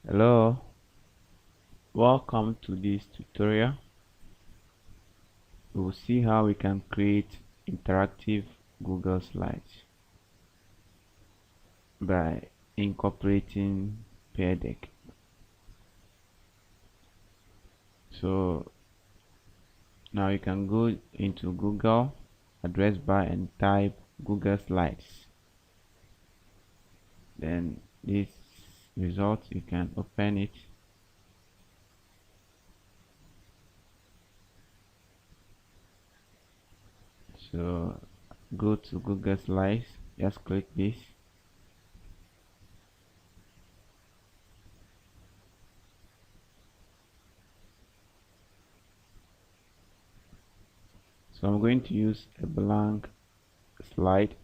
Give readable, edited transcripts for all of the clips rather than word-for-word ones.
Hello, welcome to this tutorial. We will see how we can create interactive Google Slides by incorporating peardeck. So now you can go into Google address bar and type Google Slides. Then this result, you can open it. So go to Google Slides, just click this. So I'm going to use a blank slide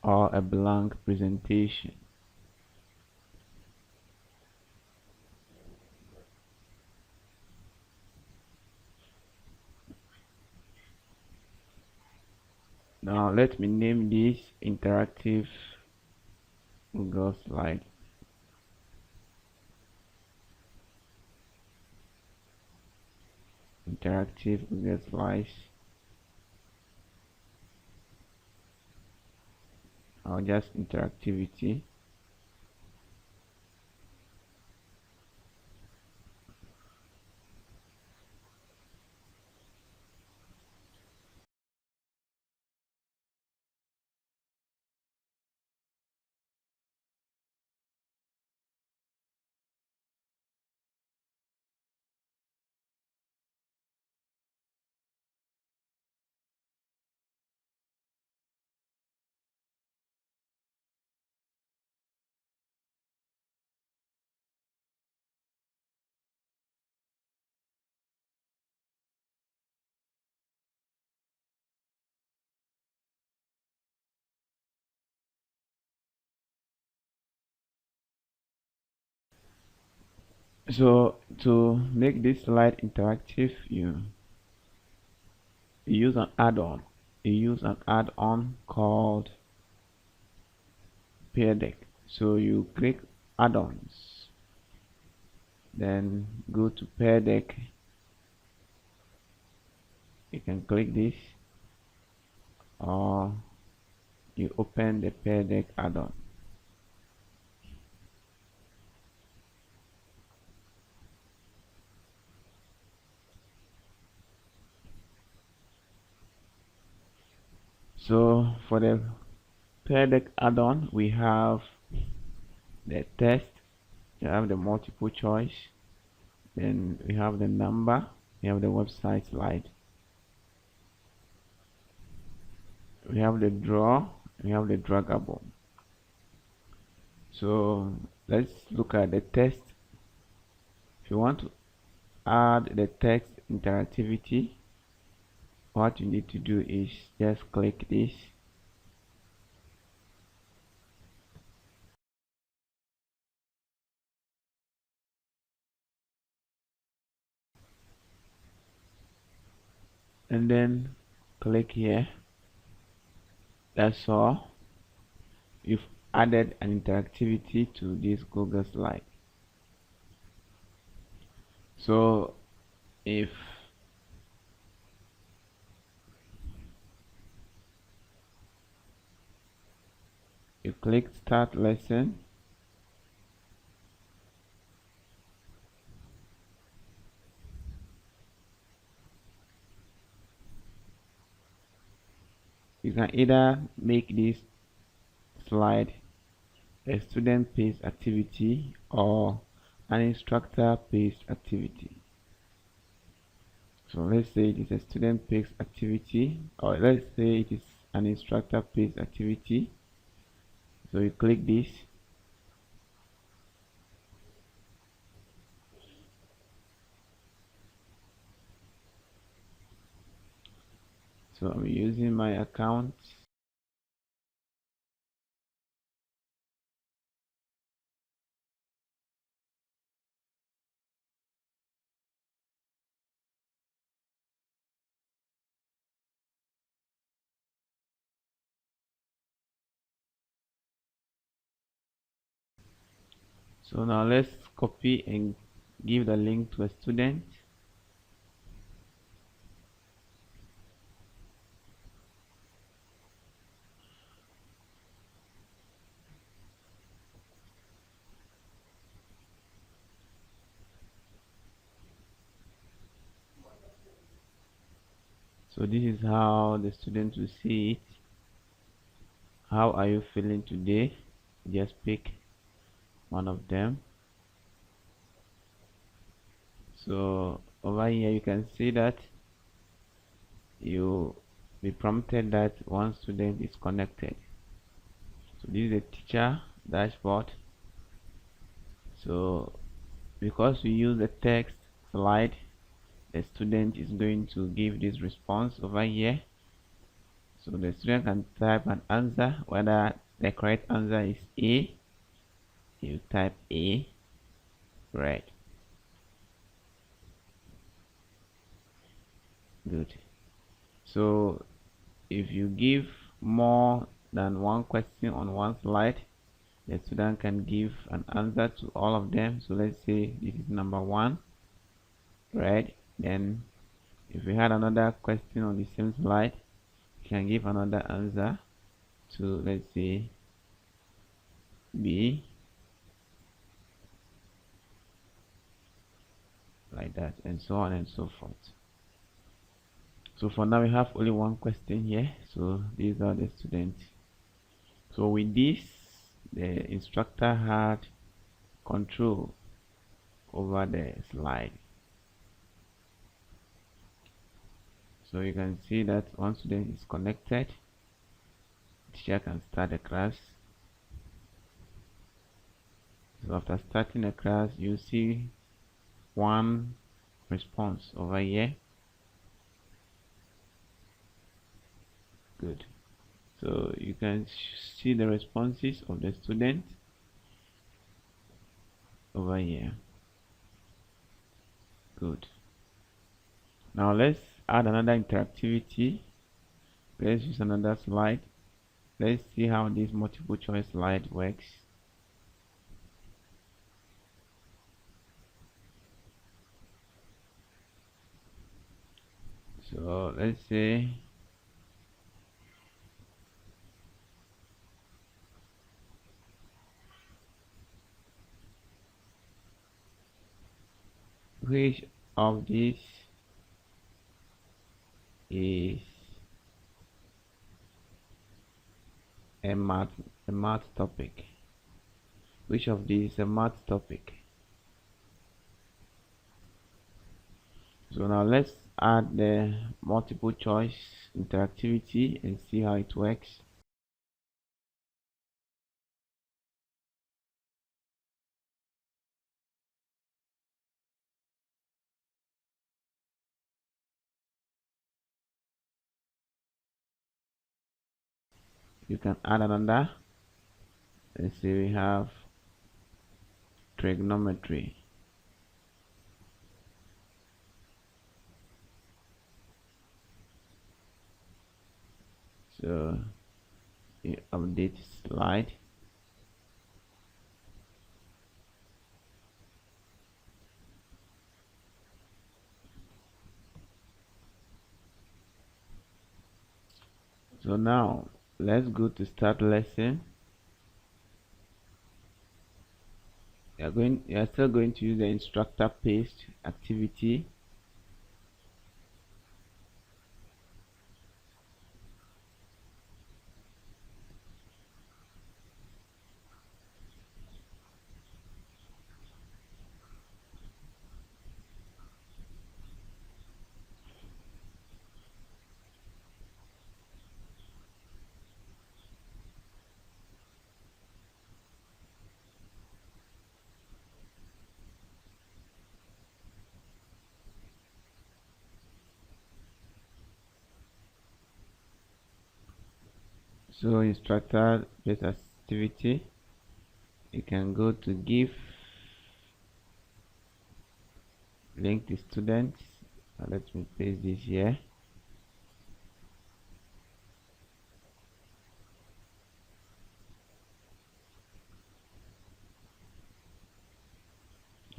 or a blank presentation. Now let me name this interactive Google slide. Interactive Google slides. Or just interactivity. So to make this slide interactive, you use an add-on. You use an add-on called peardeck. So you click add-ons, then go to peardeck. You can click this, or you open the peardeck add-on. So for the peardeck add-on, we have the text, you have the multiple choice, then we have the number, we have the website slide, we have the draw, we have the draggable. So let's look at the text. If you want to add the text interactivity, what you need to do is just click this. And then click here. That's all. You've added an interactivity to this Google slide. So if you click start lesson, you can either make this slide a student-paced activity or an instructor-paced activity. So let's say it is a student-paced activity, or let's say it is an instructor-paced activity. So you click this. So I'm using my account. So now let's copy and give the link to a student. So this is how the student will see it. How are you feeling today? Just pick one of them. So over here you can see that you be prompted that one student is connected. So this is a teacher dashboard. So because we use a text slide, the student is going to give this response over here. So the student can type an answer, whether the correct answer is A, you type A, right? Good. So if you give more than one question on one slide, the student can give an answer to all of them. So let's say this is number one, right? Then if we had another question on the same slide, you can give another answer to, let's say, B, like that, and so on and so forth. So for now we have only one question here, so these are the students. So with this, the instructor had control over the slide. So you can see that one student is connected. Teacher can start the class. So after starting the class, you see one response over here. Good. So you can see the responses of the student over here. Good. Now let's add another interactivity. Let's use another slide. Let's see how this multiple choice slide works. So let's say which of these is a math topic. Which of these is a math topic? So now let's add the multiple choice interactivity and see how it works. You can add another. Let's say we have trigonometry. So you update slide. So now let's go to start lesson. You are still going to use the instructor paste activity. So instructor paste activity, you can go to give link to students. Let me paste this here.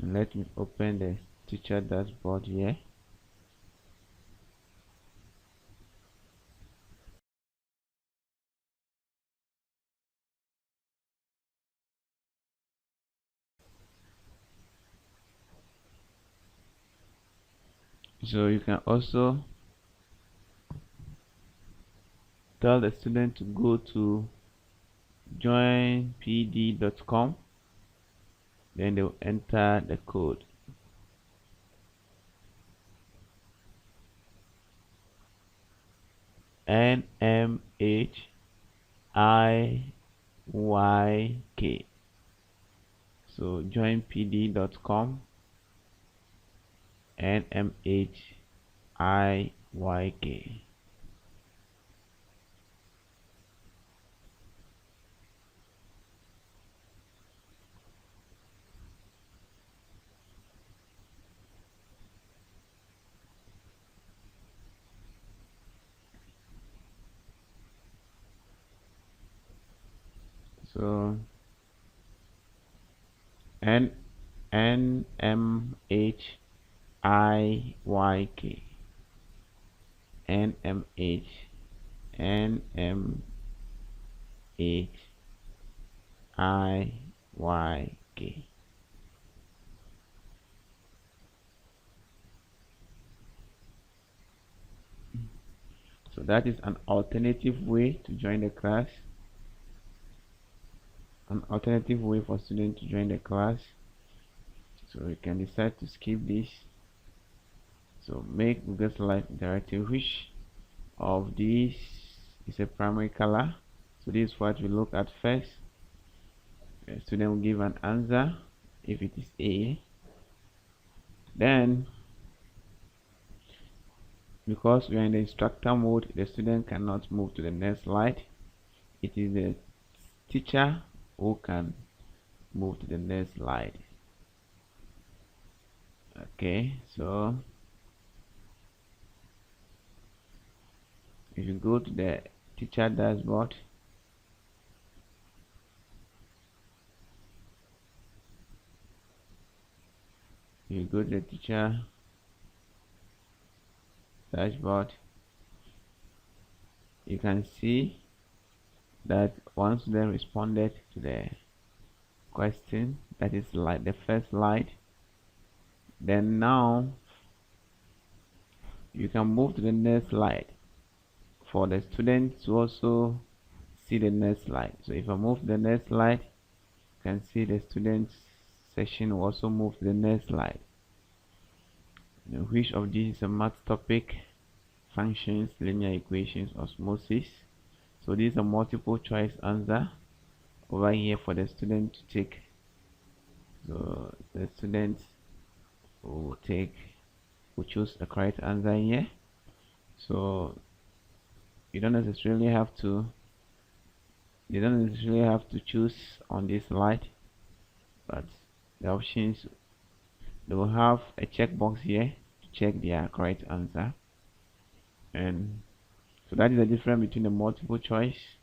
And let me open the teacher dashboard here. So you can also tell the student to go to joinpd.com, then they'll enter the code. NMHIYK. So joinpd.com, NMHIYK. So NMHIYK. NMHIYK. So that is an alternative way to join the class. An alternative way for students to join the class. So you can decide to skip this. So make Google Slides interactive. Which of these is a primary color? So this is what we look at first. The student will give an answer if it is A. Then, because we are in the instructor mode, the student cannot move to the next slide. It is the teacher who can move to the next slide. Okay, so if you go to the teacher dashboard, you go to the teacher dashboard, you can see that one student responded to the question, that is like the first slide. Then now you can move to the next slide for the student to also see the next slide. So if I move to the next slide, you can see the student section will also move to the next slide. Now, which of these is a math topic? Functions, linear equations, osmosis. So these are multiple choice answer over here for the student to take. So the student will choose the correct answer here. So you don't necessarily have to choose on this slide, but the options, they will have a checkbox here to check their correct answer. And so that is the difference between the multiple choice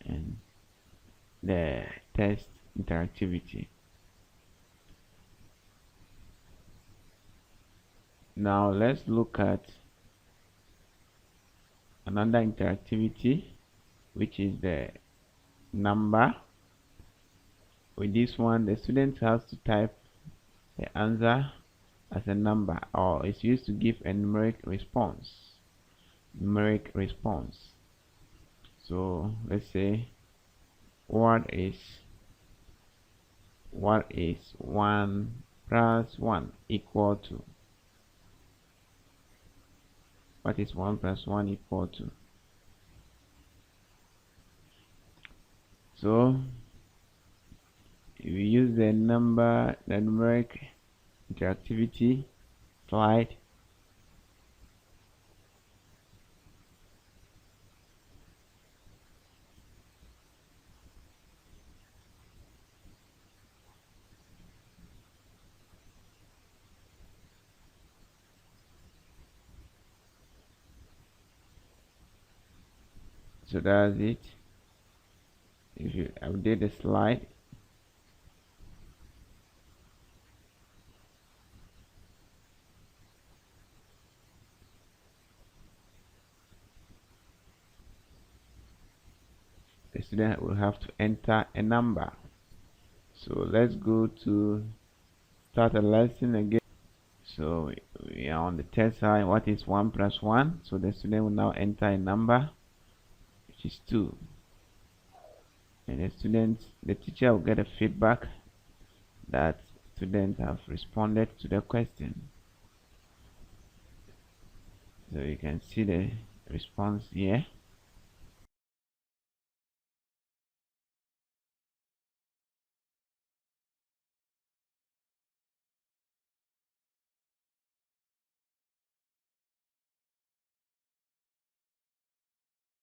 and the test interactivity. Now let's look at another interactivity, which is the number. With this one, the student has to type the answer as a number, or it's used to give a numeric response. So let's say what is 1 plus 1 equal to? What is 1 plus 1 equal to? So if we use the numeric interactivity slide, so that's it. If you update the slide, the student will have to enter a number. So let's go to start a lesson again. So we are on the test side. What is 1 plus 1? So the student will now enter a number, which is 2. And the teacher will get a feedback that students have responded to the question. So you can see the response here.